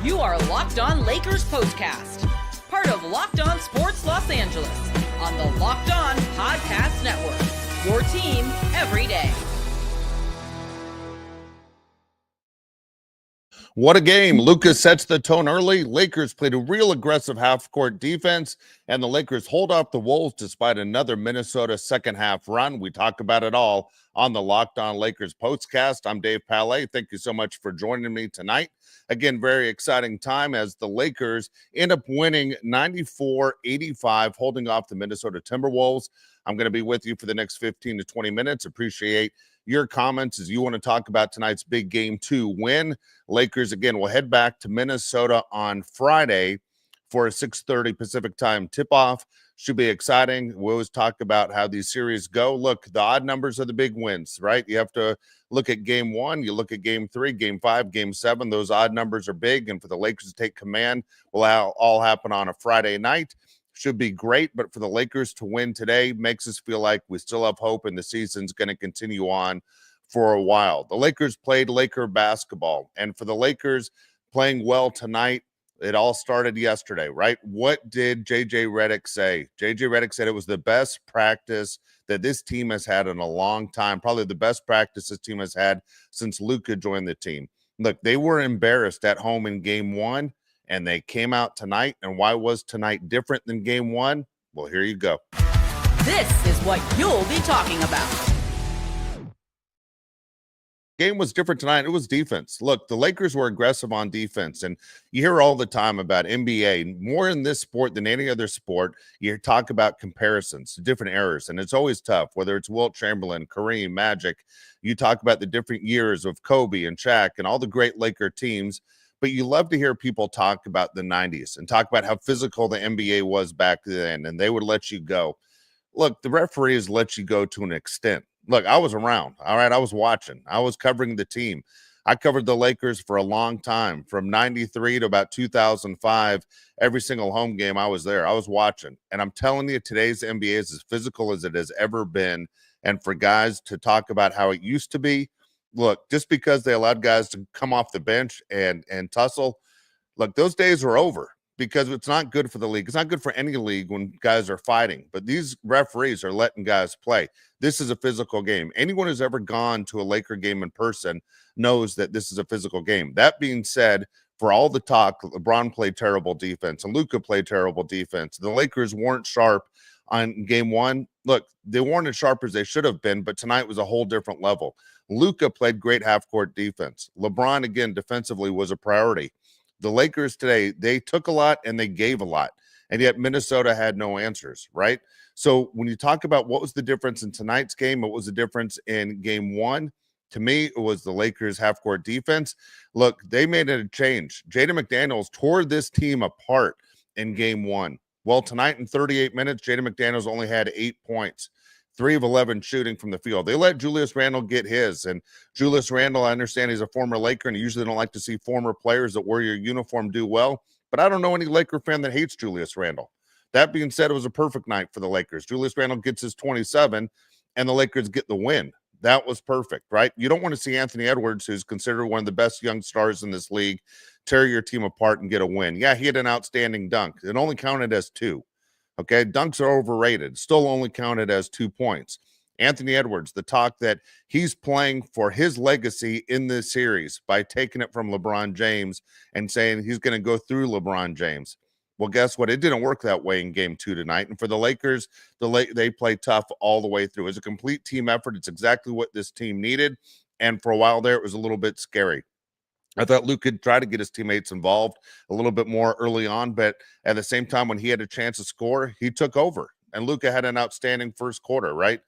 You are Locked On Lakers Postcast, part of Locked On Sports Los Angeles, on the Locked On Podcast Network, your team every day. What a game. Luka sets the tone early. Lakers played a real aggressive half-court defense, and the Lakers hold off the Wolves despite another Minnesota second-half run. We talk about it all on the Locked On Lakers Postcast. I'm Dave Palet. Thank you so much for joining me tonight. Again, very exciting time as the Lakers end up winning 94-85, holding off the Minnesota Timberwolves. I'm going to be with you for the next 15 to 20 minutes. Appreciate your comments as you want to talk about tonight's big Game 2 win. Lakers, again, will head back to Minnesota on Friday for a 6:30 Pacific time tip-off. Should be exciting. We always talk about how these series go. Look, the odd numbers are the big wins, right? You have to look at Game 1. You look at Game 3, Game 5, Game 7. Those odd numbers are big, and for the Lakers to take command will all happen on a Friday night. Should be great, but for the Lakers to win today makes us feel like we still have hope and the season's going to continue on for a while. The Lakers played Laker basketball, and for the Lakers playing well tonight, it all started yesterday, right? What did J.J. Redick say? J.J. Redick said it was the best practice that this team has had in a long time, probably the best practice this team has had since Luka joined the team. Look, they were embarrassed at home in Game 1, and they came out tonight. And why was tonight different than Game 1? Well, here you go. This is what you'll be talking about. Game was different tonight. It was defense. Look, the Lakers were aggressive on defense, and you hear all the time about NBA. More in this sport than any other sport, you talk about comparisons to different eras, and it's always tough, whether it's Wilt Chamberlain, Kareem, Magic. You talk about the different years of Kobe and Shaq and all the great Laker teams, but you love to hear people talk about the 90s and talk about how physical the NBA was back then, and they would let you go. Look, the referees let you go to an extent. Look, I was around, all right? I was watching. I was covering the team. I covered the Lakers for a long time, from 93 to about 2005. Every single home game, I was there. I was watching. And I'm telling you, today's NBA is as physical as it has ever been. And for guys to talk about how it used to be, look, just because they allowed guys to come off the bench and tussle, look, those days are over because it's not good for the league. It's not good for any league when guys are fighting, but these referees are letting guys play. This is a physical game. Anyone who's ever gone to a Laker game in person knows that this is a physical game. That being said, for all the talk, LeBron played terrible defense and Luka played terrible defense. The Lakers weren't sharp on Game 1. Look, they weren't as sharp as they should have been, but tonight was a whole different level. Luka played great half-court defense. LeBron, again, defensively was a priority. The Lakers today, they took a lot and they gave a lot, and yet Minnesota had no answers, right? So when you talk about what was the difference in tonight's game, what was the difference in Game 1, to me, it was the Lakers' half-court defense. Look, they made a change. Jaden McDaniels tore this team apart in Game 1. Well, tonight in 38 minutes, Jaden McDaniels only had 8 points. 3 of 11 shooting from the field. They let Julius Randle get his. And Julius Randle, I understand he's a former Laker, and you usually don't like to see former players that wear your uniform do well. But I don't know any Laker fan that hates Julius Randle. That being said, it was a perfect night for the Lakers. Julius Randle gets his 27, and the Lakers get the win. That was perfect, right? You don't want to see Anthony Edwards, who's considered one of the best young stars in this league, tear your team apart and get a win. Yeah, he had an outstanding dunk. It only counted as 2. Okay, dunks are overrated. Still only counted as 2 points. Anthony Edwards, the talk that he's playing for his legacy in this series by taking it from LeBron James and saying he's going to go through LeBron James. Well, guess what? It didn't work that way in Game 2 tonight. And for the Lakers, they play tough all the way through. It was a complete team effort. It's exactly what this team needed. And for a while there, it was a little bit scary. I thought Luke could try to get his teammates involved a little bit more early on, but at the same time, when he had a chance to score, he took over. And Luka had an outstanding first quarter, right?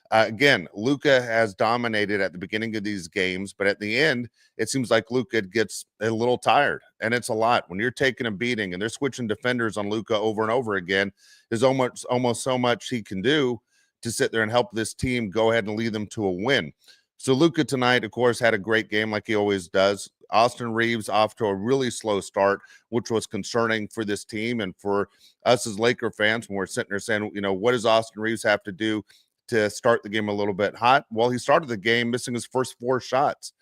Again, Luka has dominated at the beginning of these games, but at the end, it seems like Luka gets a little tired, and it's a lot. When you're taking a beating and they're switching defenders on Luka over and over again, there's almost so much he can do to sit there and help this team go ahead and lead them to a win. So Luka tonight, of course, had a great game like he always does. Austin Reaves off to a really slow start, which was concerning for this team and for us as Laker fans when we're sitting there saying, you know, what does Austin Reaves have to do to start the game a little bit hot? Well, he started the game missing his first 4 shots.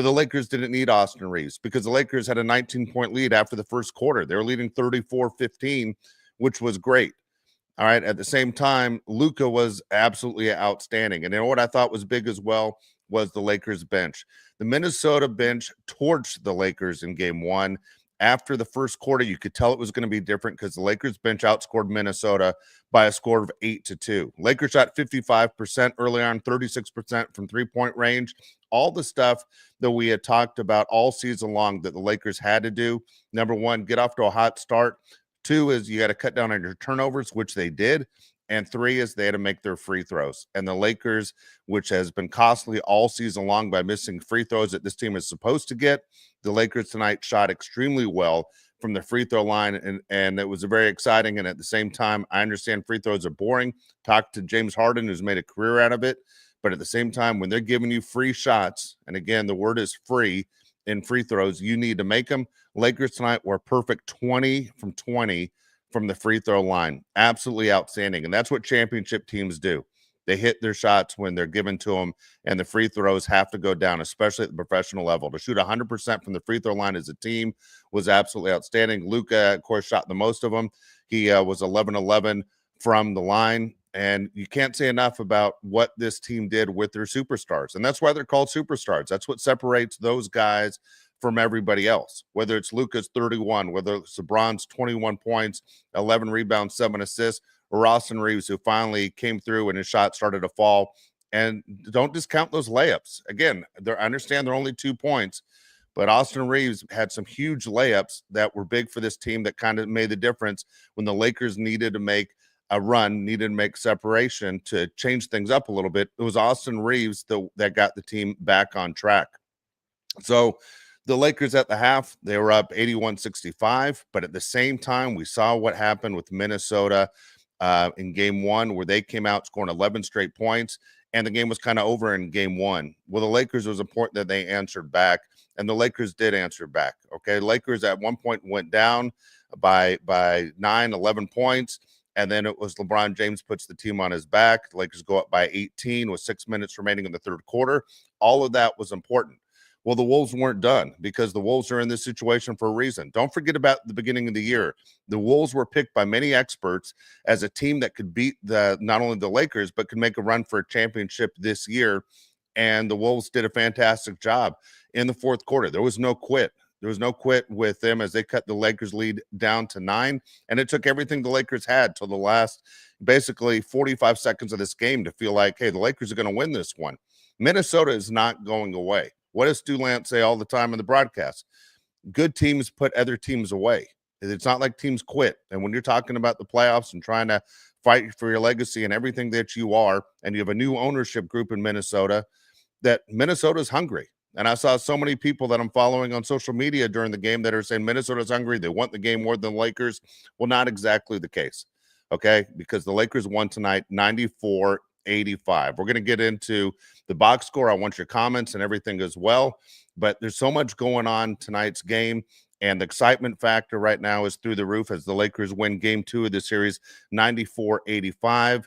But the Lakers didn't need Austin Reaves because the Lakers had a 19-point lead after the first quarter. They were leading 34-15, which was great. All right. At the same time, Luka was absolutely outstanding. And then what I thought was big as well was the Lakers bench. The Minnesota bench torched the Lakers in game one. After the first quarter, you could tell it was going to be different because the Lakers bench outscored Minnesota by a score of 8-2. Lakers shot 55% early on, 36% from three-point range. All the stuff that we had talked about all season long that the Lakers had to do. Number one, get off to a hot start. Two is you got to cut down on your turnovers, which they did. And three is they had to make their free throws. And the Lakers, which has been costly all season long by missing free throws that this team is supposed to get, the Lakers tonight shot extremely well from the free throw line. And it was very exciting. And at the same time, I understand free throws are boring. Talk to James Harden, who's made a career out of it. But at the same time, when they're giving you free shots, and again, the word is free in free throws, you need to make them. Lakers tonight were perfect 20 from 20 from the free throw line. Absolutely outstanding. And that's what championship teams do. They hit their shots when they're given to them, and the free throws have to go down, especially at the professional level. To shoot 100% from the free throw line as a team was absolutely outstanding. Luka, of course, shot the most of them. He was 11-11 from the line. And you can't say enough about what this team did with their superstars. And that's why they're called superstars. That's what separates those guys from everybody else, whether it's Luka's 31, whether it's LeBron's 21 points, 11 rebounds, 7 assists, or Austin Reaves, who finally came through and his shot started to fall. And don't discount those layups. Again, I understand they're only 2 points, but Austin Reaves had some huge layups that were big for this team that kind of made the difference when the Lakers needed to make a run, needed to make separation to change things up a little bit. It was Austin Reaves that got the team back on track. So the Lakers at the half, they were up 81-65, but at the same time, we saw what happened with Minnesota in game one, where they came out scoring 11 straight points, and the game was kind of over in game one. Well, the Lakers, it was important that they answered back, and the Lakers did answer back. Okay, Lakers at one point went down by 9, 11 points. And then it was LeBron James puts the team on his back. The Lakers go up by 18 with 6 minutes remaining in the third quarter. All of that was important. Well, the Wolves weren't done because the Wolves are in this situation for a reason. Don't forget about the beginning of the year. The Wolves were picked by many experts as a team that could beat not only the Lakers, but could make a run for a championship this year. And the Wolves did a fantastic job in the fourth quarter. There was no quit. There was no quit with them as they cut the Lakers lead down to 9. And it took everything the Lakers had till the last basically 45 seconds of this game to feel like, hey, the Lakers are going to win this one. Minnesota is not going away. What does Stu Lance say all the time in the broadcast? Good teams put other teams away. It's not like teams quit. And when you're talking about the playoffs and trying to fight for your legacy and everything that you are, and you have a new ownership group in Minnesota, that Minnesota's hungry. And I saw so many people that I'm following on social media during the game that are saying Minnesota's hungry. They want the game more than the Lakers. Well, not exactly the case, okay? Because the Lakers won tonight 94-85. We're going to get into the box score. I want your comments and everything as well. But there's so much going on tonight's game, and the excitement factor right now is through the roof as the Lakers win game 2 of the series 94-85.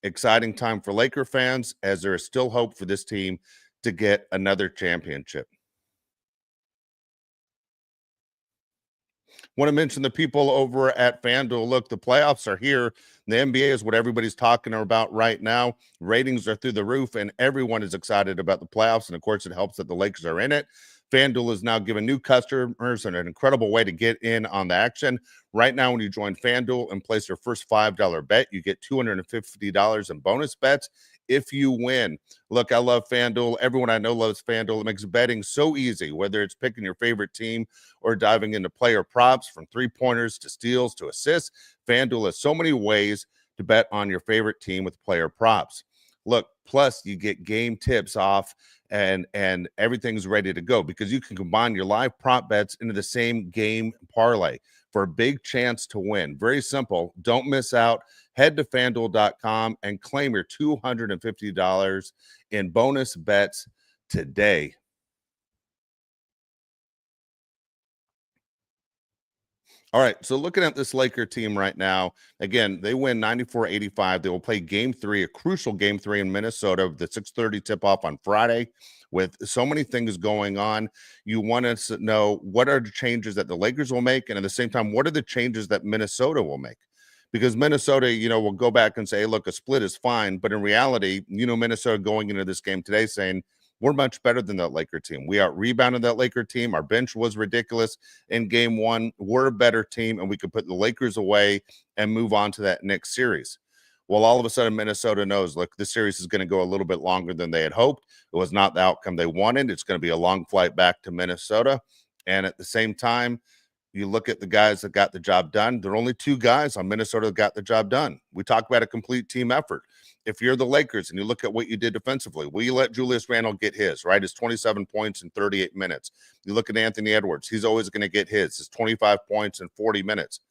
Exciting time for Laker fans as there is still hope for this team to get another championship. Want to mention the people over at FanDuel. Look, the playoffs are here. The NBA is what everybody's talking about right now. Ratings are through the roof, and everyone is excited about the playoffs. And, of course, it helps that the Lakers are in it. FanDuel is now giving new customers an incredible way to get in on the action. Right now, when you join FanDuel and place your first $5 bet, you get $250 in bonus bets if you win. Look, I love FanDuel. Everyone I know loves FanDuel. It makes betting so easy, whether it's picking your favorite team or diving into player props, from three-pointers to steals to assists. FanDuel has so many ways to bet on your favorite team with player props. Look, plus you get game tips off and everything's ready to go because you can combine your live prop bets into the same game parlay for a big chance to win. Very simple. Don't miss out. Head to FanDuel.com and claim your $250 in bonus bets today. All right, so looking at this Laker team right now, again, they win 94-85. They will play game 3, a crucial game 3 in Minnesota, the 6:30 tip-off on Friday. With so many things going on, you want to know what are the changes that the Lakers will make, and at the same time, what are the changes that Minnesota will make? Because Minnesota, will go back and say, hey, look, a split is fine, but in reality, Minnesota going into this game today saying, we're much better than that Laker team. We out-rebounded that Laker team. Our bench was ridiculous in game 1. We're a better team, and we could put the Lakers away and move on to that next series. Well, all of a sudden, Minnesota knows, look, this series is going to go a little bit longer than they had hoped. It was not the outcome they wanted. It's going to be a long flight back to Minnesota. And at the same time, you look at the guys that got the job done. There are only 2 guys on Minnesota that got the job done. We talk about a complete team effort. If you're the Lakers and you look at what you did defensively, will you let Julius Randle get his, right? His 27 points in 38 minutes. You look at Anthony Edwards. He's always going to get his 25 points in 40 minutes.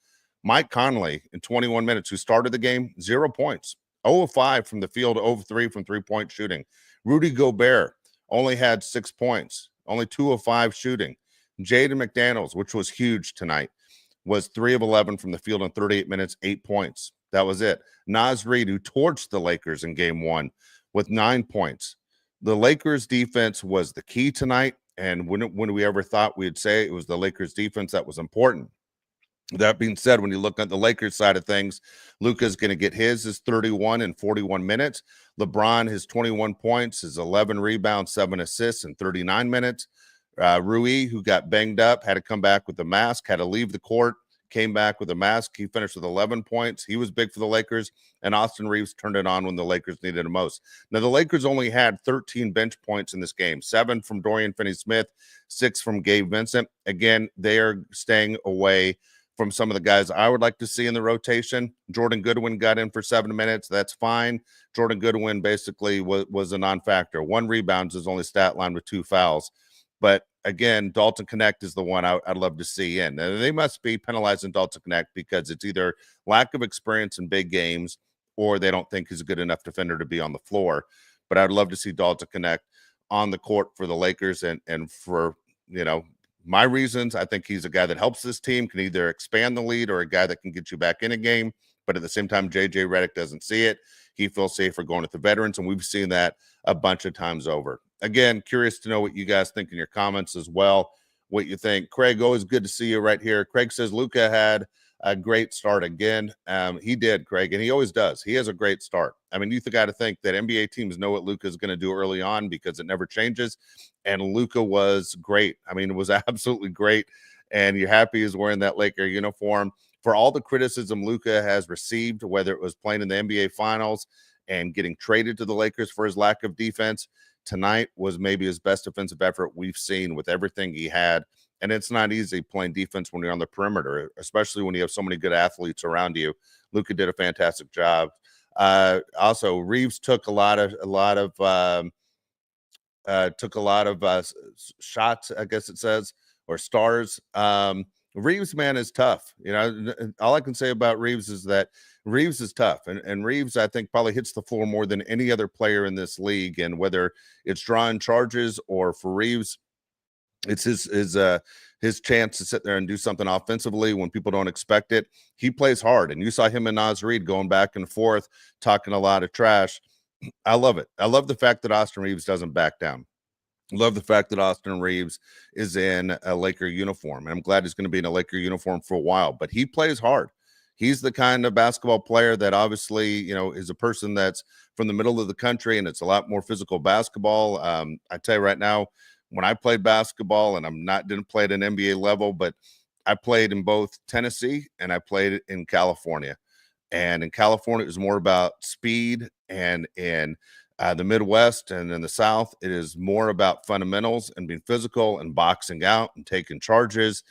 Mike Conley in 21 minutes, who started the game, 0 points. 0 of 5 from the field, 0 of 3 from three-point shooting. Rudy Gobert only had 6 points, only 2 of 5 shooting. Jaden McDaniels, which was huge tonight, was 3 of 11 from the field in 38 minutes, 8 points. That was it. Naz Reid, who torched the Lakers in game 1 with 9 points. The Lakers defense was the key tonight, and when we ever thought we'd say it was the Lakers defense that was important. That being said, when you look at the Lakers side of things, Luka's going to get his 31 in 41 minutes. LeBron, his 21 points, his 11 rebounds, 7 assists in 39 minutes. Rui, who got banged up, had to come back with the mask, had to leave the court, came back with a mask. He finished with 11 points. He was big for the Lakers, and Austin Reaves turned it on when the Lakers needed it most. Now, the Lakers only had 13 bench points in this game, 7 from Dorian Finney-Smith, 6 from Gabe Vincent. Again, they are staying away from some of the guys I would like to see in the rotation. Jordan Goodwin got in for 7 minutes. That's fine. Jordan Goodwin basically was a non-factor. 1 rebound is his only stat line with 2 fouls. But again, Dalton Knecht is the one I'd love to see in. And they must be penalizing Dalton Knecht because it's either lack of experience in big games or they don't think he's a good enough defender to be on the floor. But I'd love to see Dalton Knecht on the court for the Lakers. And for, my reasons, I think he's a guy that helps this team, can either expand the lead or a guy that can get you back in a game. But at the same time, JJ Redick doesn't see it. He feels safer going with the veterans, and we've seen that a bunch of times over. Again, curious to know what you guys think in your comments as well, what you think. Craig, always good to see you right here. Craig says Luka had a great start again. He did, Craig, and he always does. He has a great start. I mean, you got to think that NBA teams know what Luka is going to do early on because it never changes, and Luka was great. I mean, it was absolutely great, and you're happy he's wearing that Laker uniform. For all the criticism Luka has received, whether it was playing in the NBA Finals and getting traded to the Lakers for his lack of defense, tonight was maybe his best defensive effort we've seen with everything he had. And it's not easy playing defense when you're on the perimeter, especially when you have so many good athletes around you. Luka did a fantastic job. Also, Reaves took a lot of shots, I guess it says, or stars. Reaves, man, is tough. All I can say about Reaves is that Reaves is tough. And Reaves, I think, probably hits the floor more than any other player in this league. And whether it's drawing charges or for Reaves, it's his chance to sit there and do something offensively when people don't expect it. He plays hard. And you saw him and Naz Reid going back and forth, talking a lot of trash. I love it. I love the fact that Austin Reaves doesn't back down. Love the fact that Austin Reaves is in a Laker uniform. And I'm glad he's going to be in a Laker uniform for a while. But he plays hard. He's the kind of basketball player that obviously, is a person that's from the middle of the country, and it's a lot more physical basketball. I tell you right now, when I played basketball, and didn't play at an NBA level, but I played in both Tennessee and I played in California. And in California, it was more about speed, and in the Midwest and in the South, it is more about fundamentals and being physical and boxing out and taking charges.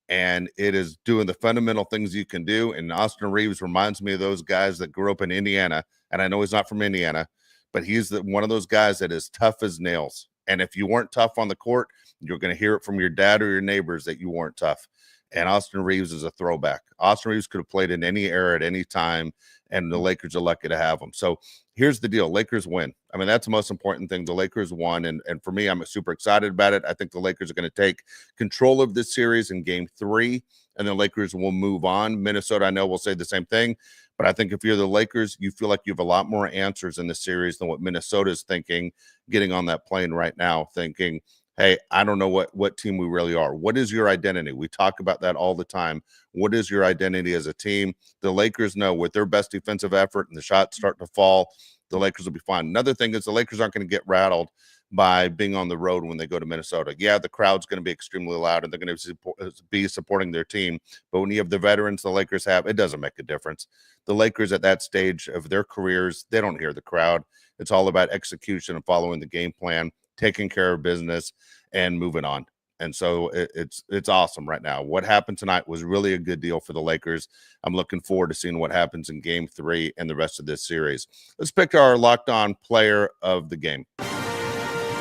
And it is doing the fundamental things you can do. And Austin Reaves reminds me of those guys that grew up in Indiana. And I know he's not from Indiana, but he's one of those guys that is tough as nails. And if you weren't tough on the court, you're going to hear it from your dad or your neighbors that you weren't tough. And Austin Reaves is a throwback. Austin Reaves could have played in any era at any time, and the Lakers are lucky to have him. So here's the deal. Lakers win. I mean, that's the most important thing. The Lakers won, and for me, I'm super excited about it. I think the Lakers are going to take control of this series in game 3, and the Lakers will move on. Minnesota, I know, will say the same thing, but I think if you're the Lakers, you feel like you have a lot more answers in the series than what Minnesota is thinking, getting on that plane right now, thinking, hey, I don't know what team we really are. What is your identity? We talk about that all the time. What is your identity as a team? The Lakers know with their best defensive effort and the shots start to fall, the Lakers will be fine. Another thing is the Lakers aren't going to get rattled by being on the road when they go to Minnesota. Yeah, the crowd's going to be extremely loud, and they're going to be supporting their team. But when you have the veterans the Lakers have, it doesn't make a difference. The Lakers at that stage of their careers, they don't hear the crowd. It's all about execution and following the game plan, taking care of business, and moving on. And so it's awesome right now. What happened tonight was really a good deal for the Lakers. I'm looking forward to seeing what happens in game 3 and the rest of this series. Let's pick our Locked On player of the game.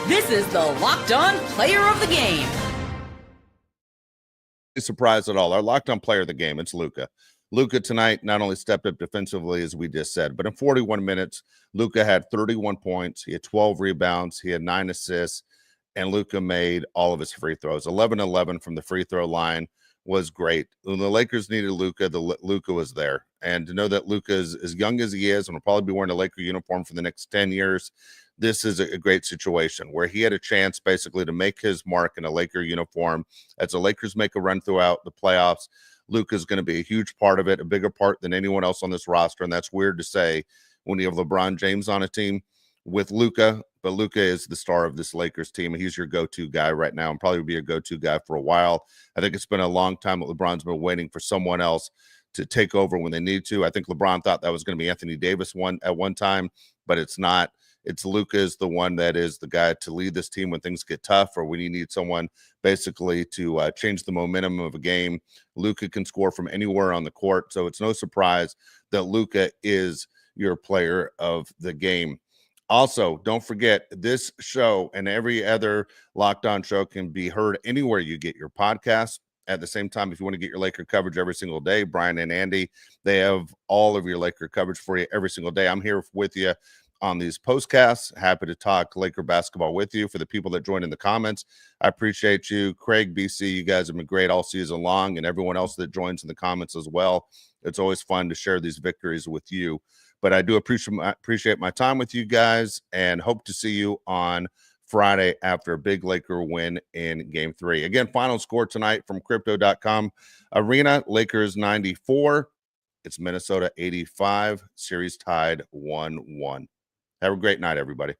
This is the Locked On player of the game. Surprise at all. Our Locked On player of the game, it's Luka. Luka tonight not only stepped up defensively, as we just said, but in 41 minutes, Luka had 31 points. He had 12 rebounds. He had 9 assists. And Luka made all of his free throws. 11-11 from the free throw line was great. When the Lakers needed Luka, Luka was there. And to know that Luka is as young as he is and will probably be wearing a Laker uniform for the next 10 years, this is a great situation where he had a chance basically to make his mark in a Laker uniform. As the Lakers make a run throughout the playoffs, Luka is going to be a huge part of it, a bigger part than anyone else on this roster. And that's weird to say when you have LeBron James on a team with Luka, but Luka is the star of this Lakers team, and he's your go-to guy right now and probably will be a go-to guy for a while. I think it's been a long time that LeBron's been waiting for someone else to take over when they need to. I think LeBron thought that was going to be Anthony Davis at one time, but it's not. It's Luka is the one that is the guy to lead this team when things get tough or when you need someone basically to change the momentum of a game. Luka can score from anywhere on the court, so it's no surprise that Luka is your player of the game. Also, don't forget, this show and every other Locked On show can be heard anywhere you get your podcasts. At the same time, if you want to get your Laker coverage every single day, Brian and Andy, they have all of your Laker coverage for you every single day. I'm here with you on these postcasts. Happy to talk Laker basketball with you. For the people that joined in the comments, I appreciate you. Craig, BC, you guys have been great all season long, and everyone else that joins in the comments as well. It's always fun to share these victories with you. But I do appreciate my time with you guys and hope to see you on Friday after a big Laker win in game 3. Again, final score tonight from Crypto.com Arena, Lakers 94. It's Minnesota 85. Series tied 1-1. Have a great night, everybody.